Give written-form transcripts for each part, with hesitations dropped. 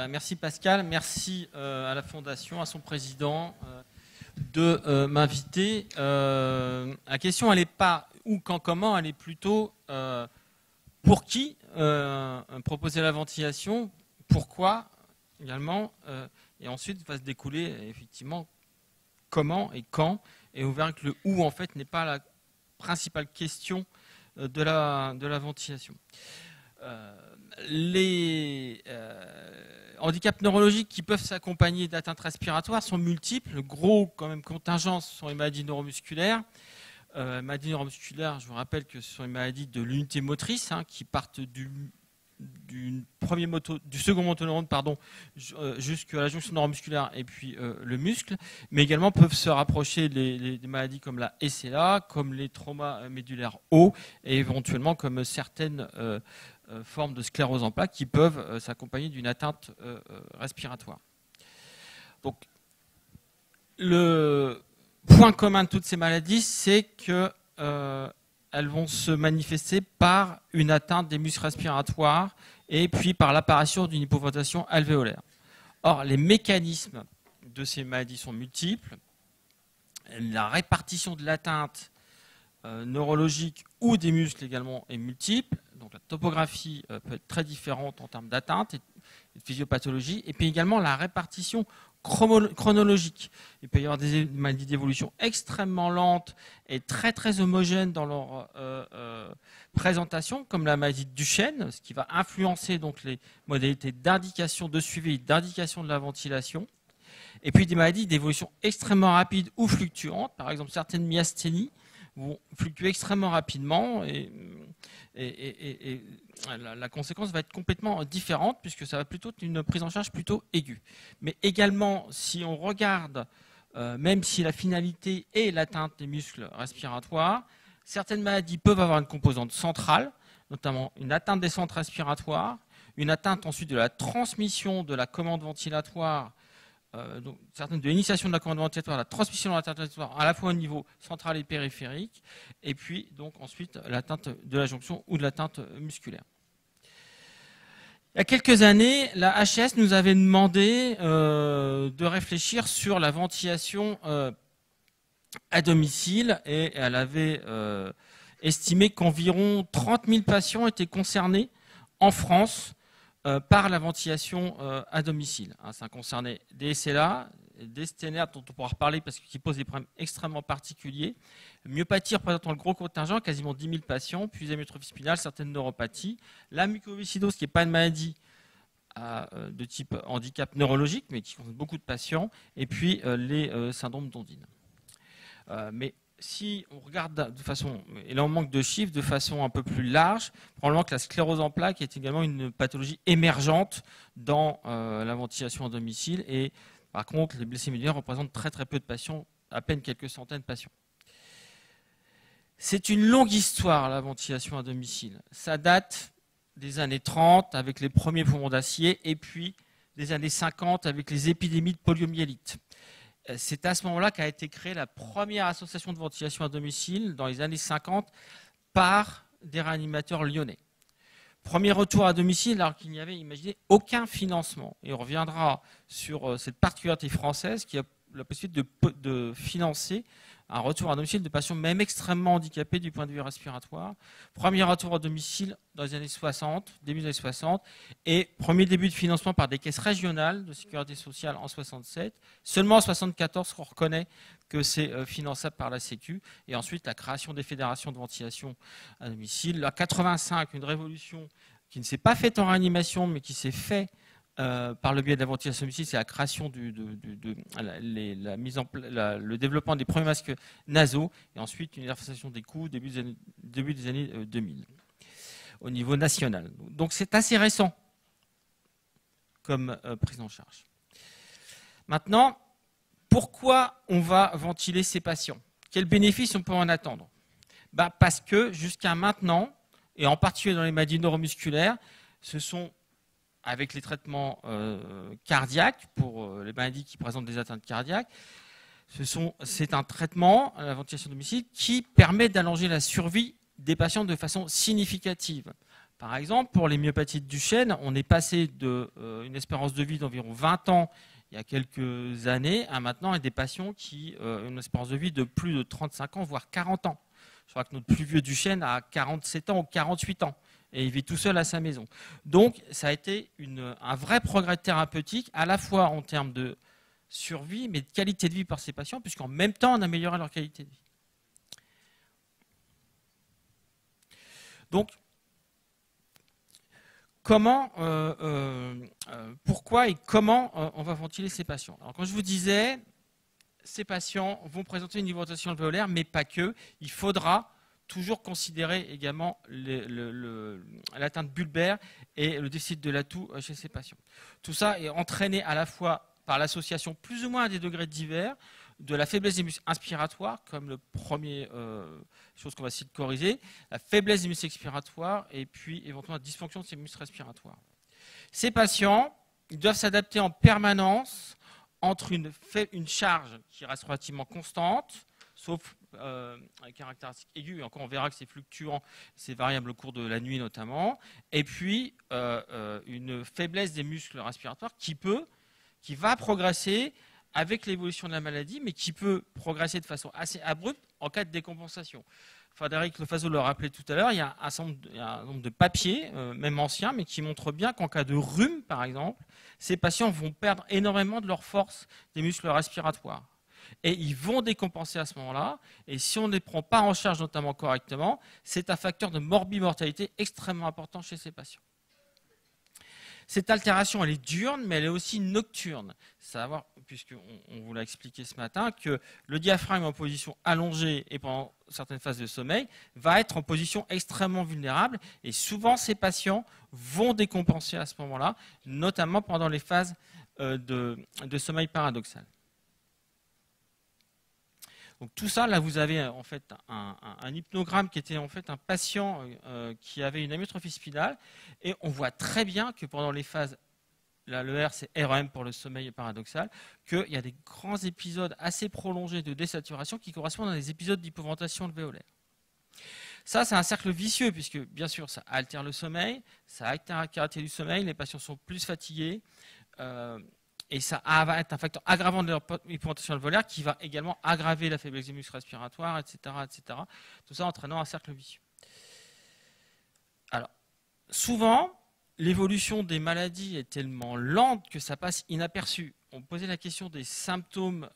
Merci Pascal, merci à la Fondation, à son président de m'inviter. La question, elle n'est pas où, quand, comment, elle est plutôt pour qui proposer la ventilation, pourquoi également, et ensuite va se découler effectivement comment et quand, et vous verrez que le où en fait n'est pas la principale question de la ventilation. Les handicaps neurologiques qui peuvent s'accompagner d'atteintes respiratoires sont multiples. Le gros quand même contingent sont les maladies neuromusculaires. Maladies neuromusculaires, je vous rappelle que ce sont les maladies de l'unité motrice qui partent du second motoneurone jusqu'à la jonction neuromusculaire et puis le muscle, mais également peuvent se rapprocher des maladies comme la SLA, comme les traumas médulaires hauts et éventuellement comme certaines formes de sclérose en plaques qui peuvent s'accompagner d'une atteinte respiratoire. Donc, le point commun de toutes ces maladies, c'est que elles vont se manifester par une atteinte des muscles respiratoires et puis par l'apparition d'une hypoventilation alvéolaire. Or, les mécanismes de ces maladies sont multiples. La répartition de l'atteinte neurologique ou des muscles également est multiple. Donc la topographie peut être très différente en termes d'atteinte et de physiopathologie. Et puis également la répartition chronologique. Il peut y avoir des maladies d'évolution extrêmement lentes et très très homogènes dans leur présentation, comme la maladie de Duchenne, ce qui va influencer donc les modalités d'indication de suivi et d'indication de la ventilation. Et puis des maladies d'évolution extrêmement rapide ou fluctuantes, par exemple certaines myasthénies vont fluctuer extrêmement rapidement et la conséquence va être complètement différente puisque ça va plutôt être une prise en charge plutôt aiguë. Mais également, si on regarde, même si la finalité est l'atteinte des muscles respiratoires, certaines maladies peuvent avoir une composante centrale, notamment une atteinte des centres respiratoires, une atteinte ensuite de la transmission de la commande ventilatoire, donc certaines de l'initiation de la commande ventilatoire, la transmission de la commande ventilatoire à la fois au niveau central et périphérique, et puis donc ensuite l'atteinte de la jonction ou de l'atteinte musculaire. Il y a quelques années, la HAS nous avait demandé de réfléchir sur la ventilation à domicile et elle avait estimé qu'environ 30 000 patients étaient concernés en France par la ventilation à domicile. Ça concernait des SLA, des STENR dont on pourra reparler parce qu'ils posent des problèmes extrêmement particuliers, myopathie représentant le gros contingent, quasiment 10 000 patients, puis amyotrophie spinale, certaines neuropathies, la mucoviscidose qui n'est pas une maladie de type handicap neurologique mais qui concerne beaucoup de patients, et puis les syndromes d'Ondine. Mais si on regarde de façon, et là on manque de chiffres, de façon un peu plus large, probablement que la sclérose en plaques est également une pathologie émergente dans la ventilation à domicile, et par contre les blessés médulaires représentent très très peu de patients, à peine quelques centaines de patients. C'est une longue histoire la ventilation à domicile. Ça date des années 30 avec les premiers poumons d'acier, et puis des années 50 avec les épidémies de poliomyélite. C'est à ce moment-là qu'a été créée la première association de ventilation à domicile dans les années 50 par des réanimateurs lyonnais. Premier retour à domicile alors qu'il n'y avait, imaginez, aucun financement. Et on reviendra sur cette particularité française qui a la possibilité de financer un retour à domicile de patients même extrêmement handicapés du point de vue respiratoire. Premier retour à domicile dans les années 60, début des années 60, et premier début de financement par des caisses régionales de sécurité sociale en 67. Seulement en 74 qu'on reconnaît que c'est finançable par la Sécu, et ensuite la création des fédérations de ventilation à domicile. En 85, une révolution qui ne s'est pas faite en réanimation, mais qui s'est faite par le biais de la ventilation à domicile, c'est la création le développement des premiers masques nasaux et ensuite une universalisation des coûts début des années 2000 au niveau national. Donc c'est assez récent comme prise en charge. Maintenant, pourquoi on va ventiler ces patients? Quels bénéfices on peut en attendre? Parce que jusqu'à maintenant, et en particulier dans les maladies neuromusculaires, ce sont avec les traitements cardiaques, pour les maladies qui présentent des atteintes cardiaques, c'est un traitement, la ventilation à domicile, qui permet d'allonger la survie des patients de façon significative. Par exemple, pour les myopathies de Duchenne, on est passé d'une espérance de vie d'environ 20 ans il y a quelques années à maintenant et des patients qui ont une espérance de vie de plus de 35 ans, voire 40 ans. Je crois que notre plus vieux Duchenne a 47 ans ou 48 ans et il vit tout seul à sa maison. Donc, ça a été un vrai progrès thérapeutique, à la fois en termes de survie, mais de qualité de vie par ces patients, puisqu'en même temps, on améliorait leur qualité de vie. Donc, pourquoi et comment on va ventiler ces patients? Alors, comme je vous disais, ces patients vont présenter une hypertension alvéolaire, mais pas que. Il faudra toujours considérer également l'atteinte bulbaire et le déficit de l'atout chez ces patients. Tout ça est entraîné à la fois par l'association plus ou moins à des degrés divers de la faiblesse des muscles inspiratoires, comme le premier chose qu'on va essayer de corriger, la faiblesse des muscles expiratoires et puis éventuellement la dysfonction de ces muscles respiratoires. Ces patients, ils doivent s'adapter en permanence entre une charge qui reste relativement constante, sauf caractéristique aiguë, et encore on verra que c'est fluctuant, c'est variable au cours de la nuit notamment, et puis une faiblesse des muscles respiratoires qui va progresser avec l'évolution de la maladie, mais qui peut progresser de façon assez abrupte en cas de décompensation. Frédéric Lefazo le rappelait tout à l'heure, il y a un nombre de papiers, même anciens, mais qui montrent bien qu'en cas de rhume, par exemple, ces patients vont perdre énormément de leur force des muscles respiratoires. Et ils vont décompenser à ce moment-là. Et si on ne les prend pas en charge, notamment correctement, c'est un facteur de morbimortalité extrêmement important chez ces patients. Cette altération, elle est diurne, mais elle est aussi nocturne. Savoir, puisqu'on vous l'a expliqué ce matin, que le diaphragme en position allongée et pendant certaines phases de sommeil va être en position extrêmement vulnérable. Et souvent, ces patients vont décompenser à ce moment-là, notamment pendant les phases de sommeil paradoxal. Donc tout ça, là, vous avez en fait un hypnogramme qui était en fait un patient qui avait une amyotrophie spinale, et on voit très bien que pendant les phases, là, le R c'est REM pour le sommeil paradoxal, qu'il y a des grands épisodes assez prolongés de désaturation qui correspondent à des épisodes d'hypoventation alvéolaire. Ça, c'est un cercle vicieux, puisque bien sûr, ça altère le sommeil, ça altère la qualité du sommeil, les patients sont plus fatigués. Et ça va être un facteur aggravant de leur hypoventation alvéolaire qui va également aggraver la faiblesse des muscles respiratoires, etc., etc. Tout ça entraînant un cercle vicieux. Alors, souvent, l'évolution des maladies est tellement lente que ça passe inaperçu. On posait la question des symptômes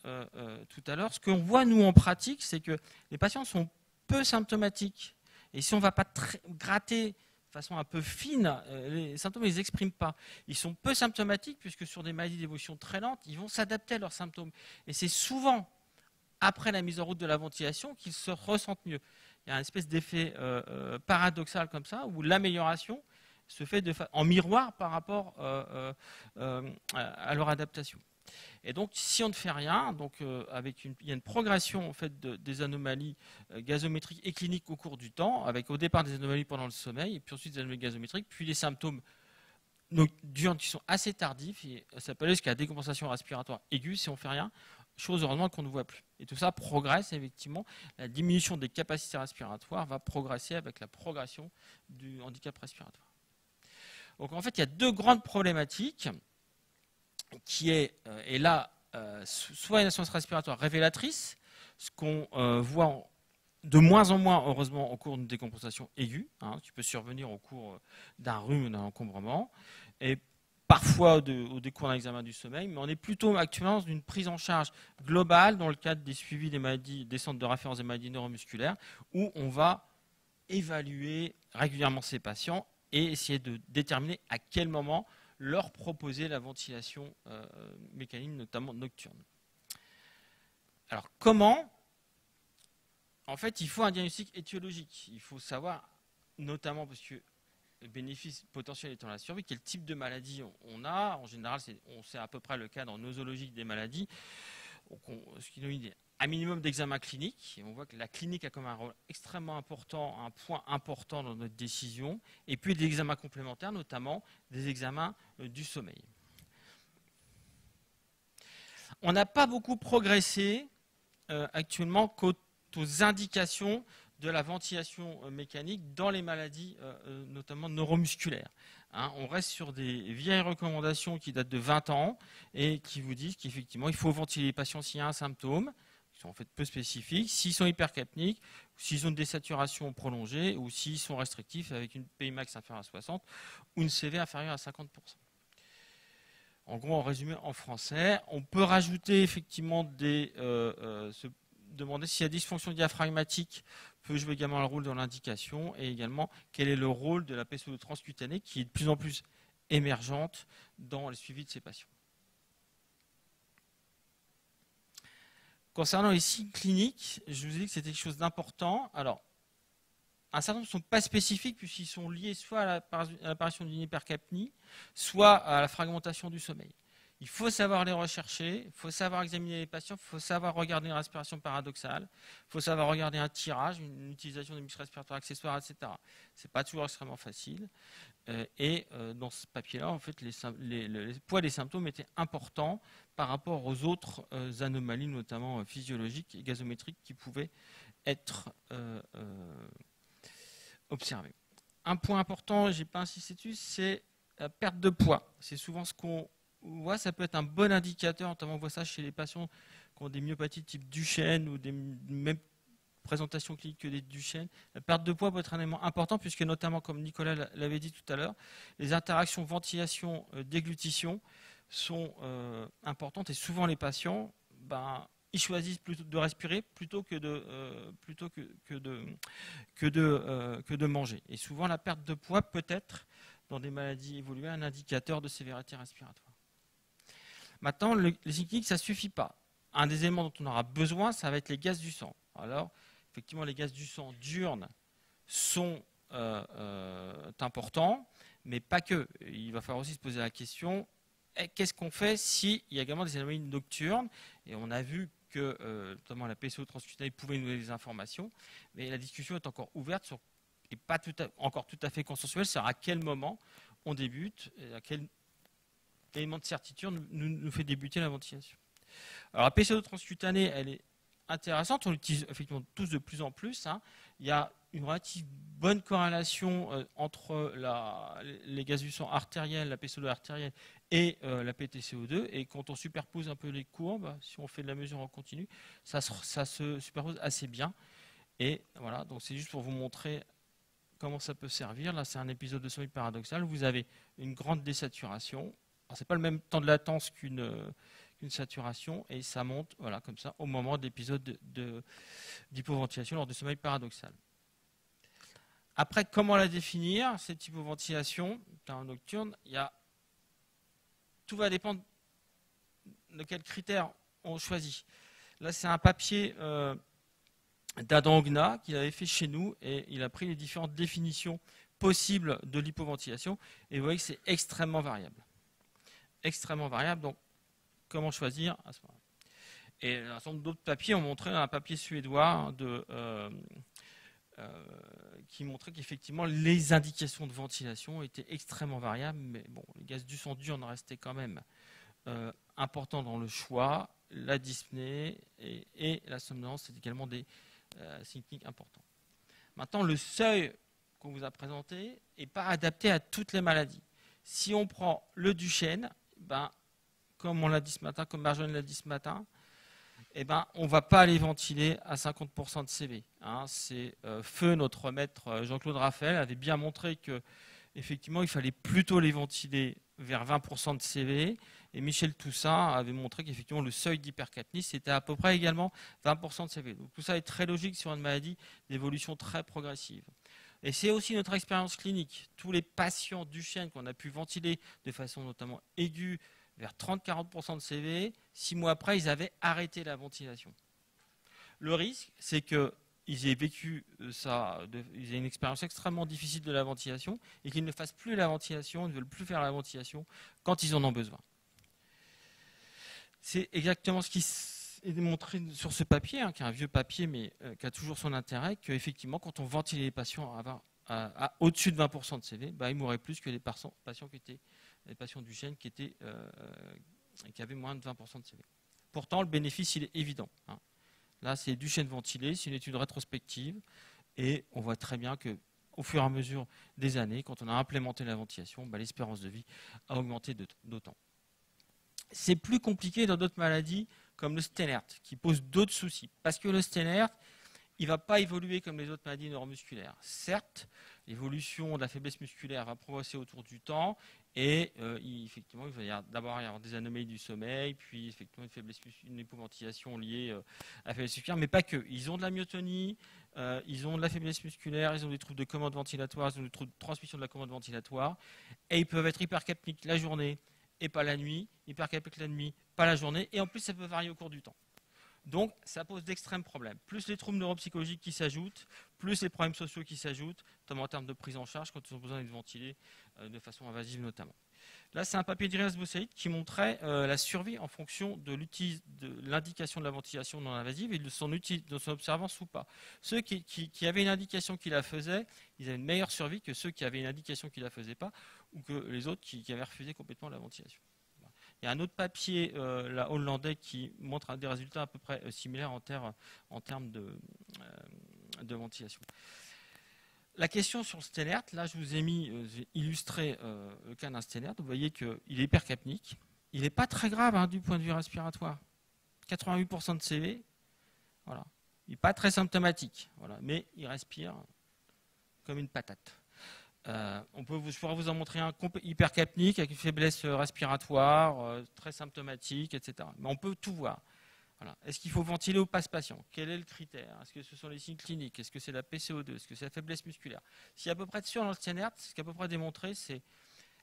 tout à l'heure. Ce qu'on voit, nous, en pratique, c'est que les patients sont peu symptomatiques. Et si on ne va pas gratter de façon un peu fine, les symptômes ne les expriment pas. Ils sont peu symptomatiques puisque sur des maladies d'évolution très lente, ils vont s'adapter à leurs symptômes. Et c'est souvent après la mise en route de la ventilation qu'ils se ressentent mieux. Il y a une espèce d'effet paradoxal comme ça, où l'amélioration se fait en miroir par rapport à leur adaptation. Et donc, si on ne fait rien, donc, il y a une progression en fait, des anomalies gazométriques et cliniques au cours du temps, avec au départ des anomalies pendant le sommeil, et puis ensuite des anomalies gazométriques, puis les symptômes diurnes qui sont assez tardifs, et ça peut aller jusqu'à la décompensation respiratoire aiguë si on ne fait rien, chose heureusement qu'on ne voit plus. Et tout ça progresse, effectivement, la diminution des capacités respiratoires va progresser avec la progression du handicap respiratoire. Donc en fait, il y a deux grandes problématiques qui est, et là, soit une insuffisance respiratoire révélatrice, ce qu'on voit de moins en moins, heureusement, au cours d'une décompensation aiguë, qui peut survenir au cours d'un rhume ou d'un encombrement, et parfois au décours d'un examen du sommeil, mais on est plutôt actuellement dans une prise en charge globale dans le cadre des suivis des maladies, des centres de référence des maladies neuromusculaires, où on va évaluer régulièrement ces patients et essayer de déterminer à quel moment leur proposer la ventilation mécanique, notamment nocturne. Alors comment? En fait, il faut un diagnostic étiologique. Il faut savoir, notamment parce que le bénéfice potentiel étant la survie, quel type de maladie on a. En général, on sait à peu près le cadre nosologique des maladies. Donc ce qui nous dit un minimum d'examen clinique. Et on voit que la clinique a comme un rôle extrêmement important, un point important dans notre décision. Et puis des examens complémentaires, notamment des examens du sommeil. On n'a pas beaucoup progressé actuellement quant aux indications de la ventilation mécanique dans les maladies notamment neuromusculaires. Hein, on reste sur des vieilles recommandations qui datent de 20 ans et qui vous disent qu'effectivement, il faut ventiler les patients s'il y a un symptôme, qui sont en fait peu spécifiques, s'ils sont hypercapniques, s'ils ont une désaturation prolongée ou s'ils sont restrictifs avec une PI max inférieure à 60 ou une CV inférieure à 50%. En gros, en résumé, en français, on peut rajouter effectivement se demander si la dysfonction diaphragmatique peut jouer également un rôle dans l'indication et également quel est le rôle de la PCO2 transcutanée qui est de plus en plus émergente dans le suivi de ces patients. Concernant les signes cliniques, je vous ai dit que c'était quelque chose d'important. Alors, un certain nombre ne sont pas spécifiques puisqu'ils sont liés soit à l'apparition d'une hypercapnie, soit à la fragmentation du sommeil. Il faut savoir les rechercher, il faut savoir examiner les patients, il faut savoir regarder une respiration paradoxale, il faut savoir regarder un tirage, une utilisation des muscles respiratoires accessoires, etc. Ce n'est pas toujours extrêmement facile. Dans ce papier-là, en fait, le poids des symptômes était important par rapport aux autres anomalies, notamment physiologiques et gazométriques, qui pouvaient être observées. Un point important, je n'ai pas insisté dessus, c'est la perte de poids. C'est souvent ce qu'on voit, ça peut être un bon indicateur, notamment on voit ça chez les patients qui ont des myopathies type Duchenne ou des mêmes présentations cliniques que des Duchenne. La perte de poids peut être un élément important puisque notamment, comme Nicolas l'avait dit tout à l'heure, les interactions ventilation-déglutition sont importantes et souvent les patients, ils choisissent plutôt de respirer plutôt que de manger. Et souvent la perte de poids peut être, dans des maladies évoluées, un indicateur de sévérité respiratoire. Maintenant, les signes cliniques, ça ne suffit pas. Un des éléments dont on aura besoin, ça va être les gaz du sang. Alors, effectivement, les gaz du sang diurnes sont importants, mais pas que. Il va falloir aussi se poser la question, qu'est-ce qu'on fait s'il y a également des anomalies nocturnes? Et on a vu que notamment la PCO transcutanée pouvait nous donner des informations, mais la discussion est encore ouverte et pas encore tout à fait consensuelle sur à quel moment on débute, et à quel élément de certitude nous fait débuter la ventilation. Alors la PCO2 transcutanée, elle est intéressante, on l'utilise effectivement tous de plus en plus. Hein. Il y a une relative bonne corrélation entre les gaz du sang artériels, la PCO2 artérielle et la PTCO2. Et quand on superpose un peu les courbes, si on fait de la mesure en continu, ça se superpose assez bien. Et voilà, donc c'est juste pour vous montrer comment ça peut servir. Là, c'est un épisode de sommeil paradoxal. Vous avez une grande désaturation. Ce n'est pas le même temps de latence qu'une saturation et ça monte voilà, comme ça au moment de l'épisode d'hypoventilation lors du sommeil paradoxal. Après, comment la définir, cette hypoventilation nocturne? Tout va dépendre de quels critères on choisit. Là, c'est un papier d'Adam Ogna qu'il avait fait chez nous et il a pris les différentes définitions possibles de l'hypoventilation et vous voyez que c'est extrêmement variable. Extrêmement variable, donc comment choisir à ce moment-là. Et un certain nombre d'autres papiers ont montré, un papier suédois qui montrait qu'effectivement les indications de ventilation étaient extrêmement variables, mais bon, les gaz du sang diurne restaient quand même importants dans le choix, la dyspnée et la somnolence, c'est également des signes cliniques importants. Maintenant, le seuil qu'on vous a présenté n'est pas adapté à toutes les maladies. Si on prend le Duchenne, comme on l'a dit ce matin, comme Marjolaine l'a dit ce matin, on ne va pas les ventiler à 50% de CV. Hein. C'est feu, notre maître Jean-Claude Raphaël avait bien montré qu'effectivement, il fallait plutôt les ventiler vers 20% de CV. Et Michel Toussaint avait montré qu'effectivement, le seuil d'hypercapnie, c'était à peu près également 20% de CV. Donc tout ça est très logique sur une maladie d'évolution très progressive. Et c'est aussi notre expérience clinique. Tous les patients Duchenne qu'on a pu ventiler de façon notamment aiguë vers 30-40% de CV, 6 mois après, ils avaient arrêté la ventilation. Le risque, c'est qu'ils aient vécu ça, ils aient une expérience extrêmement difficile de la ventilation et qu'ils ne fassent plus la ventilation, ne veulent plus faire la ventilation quand ils en ont besoin. C'est exactement ce qui est démontré sur ce papier, hein, qui est un vieux papier, mais qui a toujours son intérêt, qu'effectivement, quand on ventilait les patients à au-dessus de 20% de CV, ils mouraient plus que les patients qui étaient des patients Duchenne qui avaient moins de 20% de CV. Pourtant, le bénéfice, il est évident. Hein. Là, c'est Duchenne ventilé, c'est une étude rétrospective, Et on voit très bien qu'au fur et à mesure des années, quand on a implémenté la ventilation, l'espérance de vie a augmenté d'autant. C'est plus compliqué dans d'autres maladies comme le Steinert, qui pose d'autres soucis. Parce que le Steinert, il ne va pas évoluer comme les autres maladies neuromusculaires. Certes, l'évolution de la faiblesse musculaire va progresser autour du temps et effectivement, il va d'abord y avoir des anomalies du sommeil, puis effectivement une hypoventilation liée à la faiblesse musculaire, mais pas que. Ils ont de la myotonie, ils ont de la faiblesse musculaire, ils ont des troubles de commande ventilatoire, ils ont des troubles de transmission de la commande ventilatoire, et ils peuvent être hypercapniques la journée et pas la nuit, hypercapniques la nuit, pas la journée, et en plus ça peut varier au cours du temps. Donc, ça pose d'extrêmes problèmes. Plus les troubles neuropsychologiques qui s'ajoutent, plus les problèmes sociaux qui s'ajoutent, notamment en termes de prise en charge, quand ils ont besoin d'être ventilés de façon invasive notamment. Là, c'est un papier d'Irias Boussaïd qui montrait la survie en fonction de l'indication de la ventilation non invasive et de son observance ou pas. Ceux qui avaient une indication qui la faisait, ils avaient une meilleure survie que ceux qui avaient une indication qui ne la faisaient pas ou que les autres qui avaient refusé complètement la ventilation. Il y a un autre papier hollandais qui montre des résultats à peu près similaires en termes de ventilation. La question sur le Steinert, là je vous ai illustré le cas d'un Steinert. Vous voyez qu'il est hypercapnique. Il n'est pas très grave du point de vue respiratoire. 88% de CV. Voilà. Il n'est pas très symptomatique. Voilà. Mais il respire comme une patate. Je pourrais vous en montrer un hypercapnique avec une faiblesse respiratoire, très symptomatique, etc. Mais on peut tout voir. Voilà. Est-ce qu'il faut ventiler ou pas ce patient? Quel est le critère? Est-ce que ce sont les signes cliniques? Est-ce que c'est la PCO2? Est-ce que c'est la faiblesse musculaire? S'il y a à peu près de sûr dans le Steinert, ce qui est à peu près démontré, c'est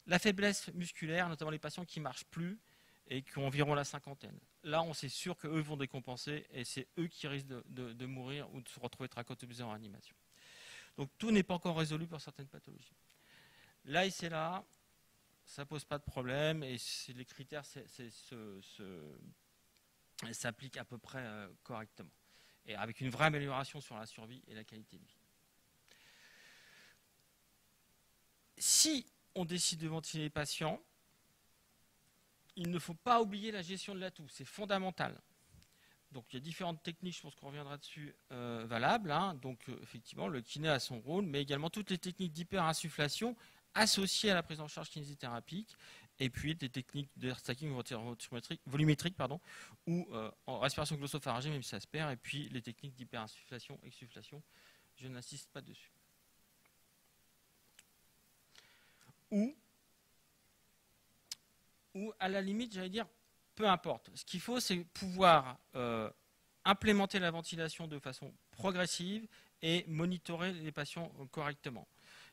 la faiblesse musculaire, notamment les patients qui ne marchent plus et qui ont environ la cinquantaine. Là, on sait sûr qu'eux vont décompenser et c'est eux qui risquent de mourir ou de se retrouver tracotobisés en réanimation. Donc tout n'est pas encore résolu pour certaines pathologies. Là et c'est là, ça ne pose pas de problème et les critères s'appliquent à peu près correctement. Et avec une vraie amélioration sur la survie et la qualité de vie. Si on décide de ventiler les patients, il ne faut pas oublier la gestion de l'atout, c'est fondamental. Donc il y a différentes techniques, je pense qu'on reviendra dessus, valables. Donc effectivement, le kiné a son rôle, mais également toutes les techniques d'hyperinsufflation associées à la prise en charge kinésithérapique, et puis des techniques de stacking volumétrique, ou en respiration glossopharyngée, même si ça se perd, et puis les techniques d'hyperinsufflation, exsufflation, je n'insiste pas dessus. Ou à la limite, j'allais dire, peu importe. Ce qu'il faut, c'est pouvoir implémenter la ventilation de façon progressive et monitorer les patients correctement.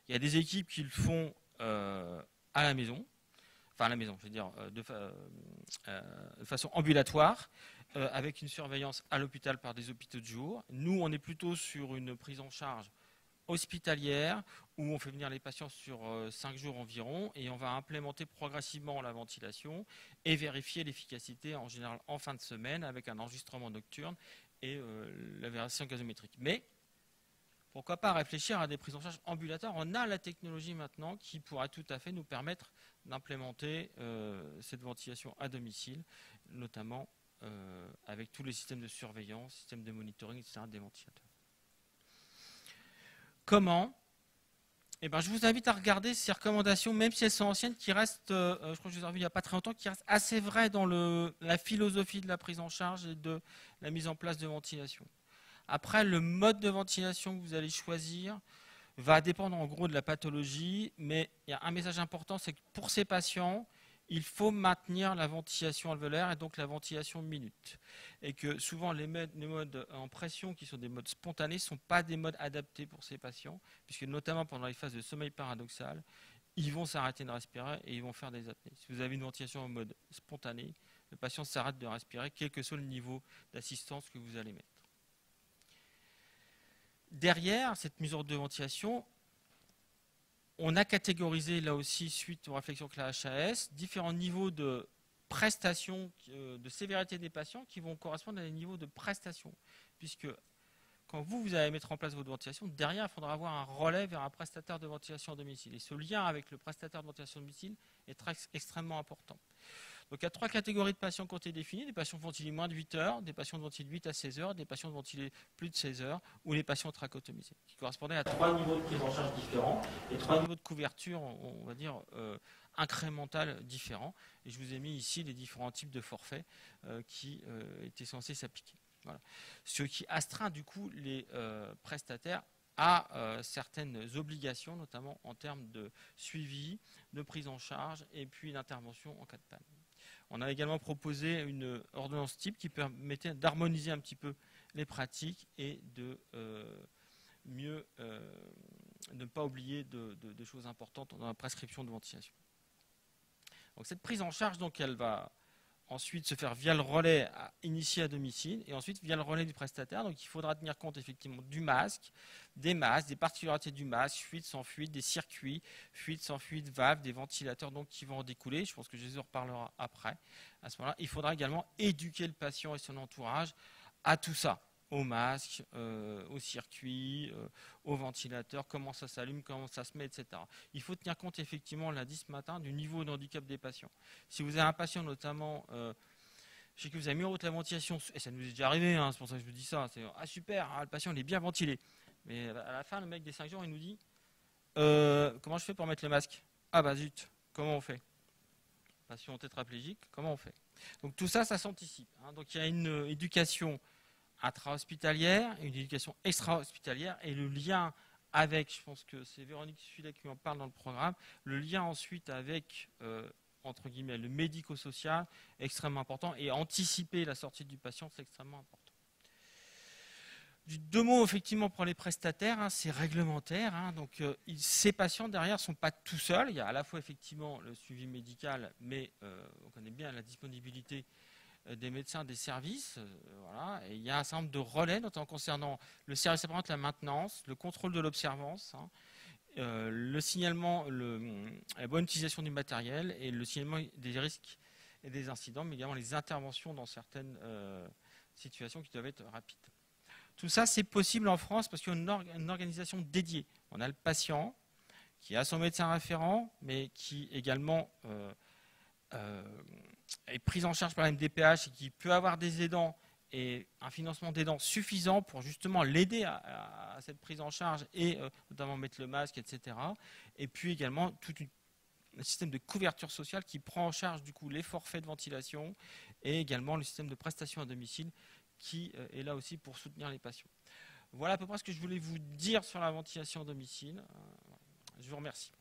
Il y a des équipes qui le font à la maison, je veux dire, de façon ambulatoire, avec une surveillance à l'hôpital par des hôpitaux de jour. Nous, on est plutôt sur une prise en charge hospitalière où on fait venir les patients sur 5 jours environ et on va implémenter progressivement la ventilation et vérifier l'efficacité en général en fin de semaine avec un enregistrement nocturne et la vérification gazométrique. Mais pourquoi pas réfléchir à des prises en charge ambulatoires? On a la technologie maintenant qui pourra tout à fait nous permettre d'implémenter cette ventilation à domicile, notamment avec tous les systèmes de surveillance, systèmes de monitoring, etc. des ventilateurs. Comment? Je vous invite à regarder ces recommandations, même si elles sont anciennes, qui restent, je crois que je les ai revues il n'y a pas très longtemps, qui restent assez vraies dans la philosophie de la prise en charge et de la mise en place de ventilation. Après, le mode de ventilation que vous allez choisir va dépendre en gros de la pathologie, mais il y a un message important, c'est que pour ces patients, il faut maintenir la ventilation alvéolaire et donc la ventilation minute. Et que souvent les modes en pression, qui sont des modes spontanés, ne sont pas des modes adaptés pour ces patients, puisque notamment pendant les phases de sommeil paradoxal, ils vont s'arrêter de respirer et ils vont faire des apnées. Si vous avez une ventilation en mode spontané, le patient s'arrête de respirer, quel que soit le niveau d'assistance que vous allez mettre. Derrière cette mesure de ventilation, on a catégorisé là aussi, suite aux réflexions que la HAS, différents niveaux de prestation, de sévérité des patients qui vont correspondre à des niveaux de prestation. Puisque quand vous allez mettre en place votre ventilation, derrière, il faudra avoir un relais vers un prestataire de ventilation à domicile. Et ce lien avec le prestataire de ventilation à domicile est extrêmement important. Donc il y a 3 catégories de patients qui ont été définies, des patients ventilés moins de 8 heures, des patients ventilés 8 à 16 heures, des patients ventilés plus de 16 heures, ou les patients trachotomisés, qui correspondaient à 3 niveaux de prise en charge différents et 3 niveaux de couverture, on va dire, incrémentales différents. Et je vous ai mis ici les différents types de forfaits qui étaient censés s'appliquer. Voilà. Ce qui astreint du coup les prestataires à certaines obligations, notamment en termes de suivi, de prise en charge et puis d'intervention en cas de panne. On a également proposé une ordonnance type qui permettait d'harmoniser un petit peu les pratiques et de mieux ne pas oublier de choses importantes dans la prescription de ventilation. Donc cette prise en charge, donc, elle va ensuite se faire via le relais initié à domicile et ensuite via le relais du prestataire. Donc il faudra tenir compte effectivement du masque, des particularités du masque, fuite sans fuite, des circuits, fuite sans fuite, valves, des ventilateurs donc qui vont en découler. Je pense que Jésus en reparlera après. À ce moment-là, il faudra également éduquer le patient et son entourage à tout ça, au masque, au circuit, au ventilateur, comment ça s'allume, comment ça se met, etc. Il faut tenir compte effectivement, on l'a dit ce matin, du niveau de handicap des patients. Si vous avez un patient notamment, je sais que vous avez mis en route la ventilation, et ça nous est déjà arrivé, hein, c'est pour ça que je vous dis ça, c'est ah super, le patient il est bien ventilé. Mais à la fin, le mec des 5 jours, il nous dit comment je fais pour mettre le masque? Ah bah zut, comment on fait? Patient tétraplégique, comment on fait? Donc tout ça, ça s'anticipe. Hein. Donc il y a une éducation intra-hospitalière, une éducation extra-hospitalière et le lien avec, je pense que c'est Véronique Sulet qui en parle dans le programme, le lien ensuite avec, entre guillemets, le médico-social est extrêmement important et anticiper la sortie du patient, c'est extrêmement important. Deux mots effectivement pour les prestataires, hein, c'est réglementaire. Hein, donc ces patients derrière ne sont pas tout seuls. Il y a à la fois effectivement le suivi médical, mais on connaît bien la disponibilité des médecins, des services. Voilà. Et il y a un certain nombre de relais, notamment concernant le service après-vente, la maintenance, le contrôle de l'observance, hein, le signalement, la bonne utilisation du matériel et le signalement des risques et des incidents, mais également les interventions dans certaines situations qui doivent être rapides. Tout ça, c'est possible en France parce qu'il y a une organisation dédiée. On a le patient qui a son médecin référent, mais qui également est pris en charge par la MDPH et qui peut avoir des aidants et un financement d'aidants suffisant pour justement l'aider à cette prise en charge et notamment mettre le masque, etc. Et puis également tout un système de couverture sociale qui prend en charge du coup les forfaits de ventilation et également le système de prestation à domicile qui est là aussi pour soutenir les patients. Voilà à peu près ce que je voulais vous dire sur la ventilation à domicile. Je vous remercie.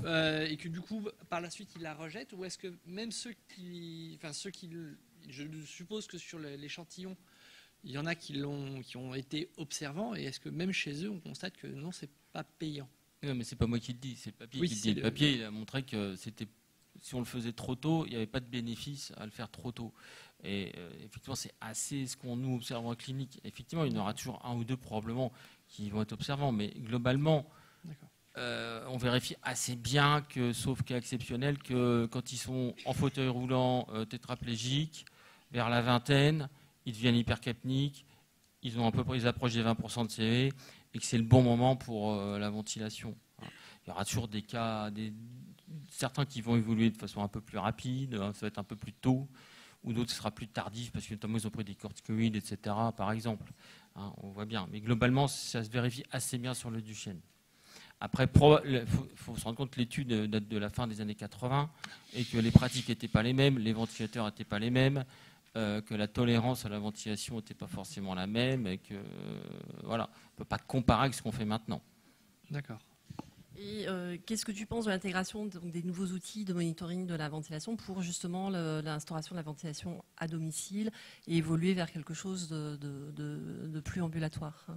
Et que du coup, par la suite, il la rejette, ou est-ce que même ceux qui, je suppose que sur l'échantillon, il y en a qui ont été observants, et est-ce que même chez eux, on constate que non, c'est pas payant? Non, mais c'est pas moi qui le dis, c'est le papier Oui, qui le dit. Le papier, il a montré que c'était, si on le faisait trop tôt, il n'y avait pas de bénéfice à le faire trop tôt. Et effectivement, c'est assez ce qu'on nous observe en clinique. Effectivement, il y en aura toujours un ou deux probablement qui vont être observants, mais globalement, on vérifie assez bien que, sauf cas exceptionnel, que quand ils sont en fauteuil roulant, tétraplégiques, vers la vingtaine, ils deviennent hypercapniques, ils approchent des 20% de CV, et que c'est le bon moment pour la ventilation. Il y aura toujours des cas, certains qui vont évoluer de façon un peu plus rapide, ça va être un peu plus tôt, ou d'autres ce sera plus tardif parce que notamment ils ont pris des corticoïdes, etc. par exemple. Hein, on voit bien. Mais globalement, ça se vérifie assez bien sur le Duchenne. Après, il faut se rendre compte que l'étude date de la fin des années 80 et que les pratiques n'étaient pas les mêmes, les ventilateurs n'étaient pas les mêmes, que la tolérance à la ventilation n'était pas forcément la même et que voilà, on ne peut pas comparer avec ce qu'on fait maintenant. D'accord. Et qu'est-ce que tu penses de l'intégration des nouveaux outils de monitoring de la ventilation pour justement l'instauration de la ventilation à domicile et évoluer vers quelque chose de plus ambulatoire?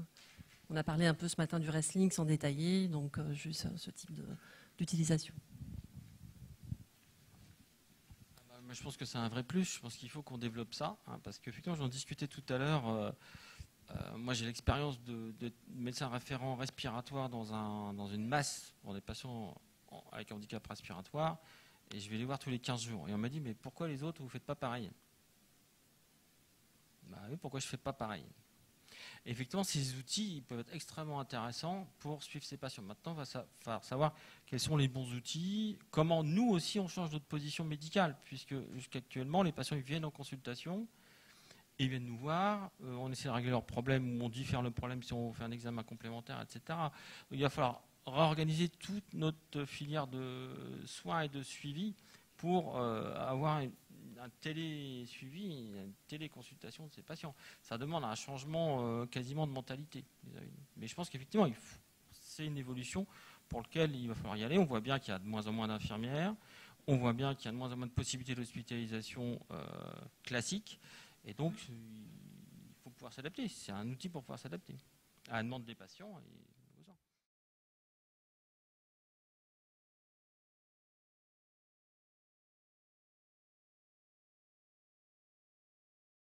On a parlé un peu ce matin du wrestling sans détailler, donc juste ce type d'utilisation. Je pense que c'est un vrai plus. Je pense qu'il faut qu'on développe ça, hein, parce qu'effectivement, j'en discutais tout à l'heure. Moi, j'ai l'expérience de médecin référent respiratoire dans une masse pour des patients avec handicap respiratoire, et je vais les voir tous les 15 jours. Et on m'a dit, mais pourquoi les autres, vous ne faites pas pareil? Bah oui, pourquoi je ne fais pas pareil? Et effectivement, ces outils ils peuvent être extrêmement intéressants pour suivre ces patients. Maintenant, il va falloir savoir quels sont les bons outils, comment nous aussi on change notre position médicale, puisque jusqu'actuellement, les patients ils viennent en consultation, ils viennent nous voir, on essaie de régler leurs problèmes ou on diffère le problème si on fait un examen complémentaire, etc. Donc, il va falloir réorganiser toute notre filière de soins et de suivi pour avoir un télésuivi, une téléconsultation de ces patients. Ça demande un changement quasiment de mentalité. Mais je pense qu'effectivement, c'est une évolution pour laquelle il va falloir y aller. On voit bien qu'il y a de moins en moins d'infirmières, on voit bien qu'il y a de moins en moins de possibilités d'hospitalisation classique. Et donc, il faut pouvoir s'adapter. C'est un outil pour pouvoir s'adapter à la demande des patients. Et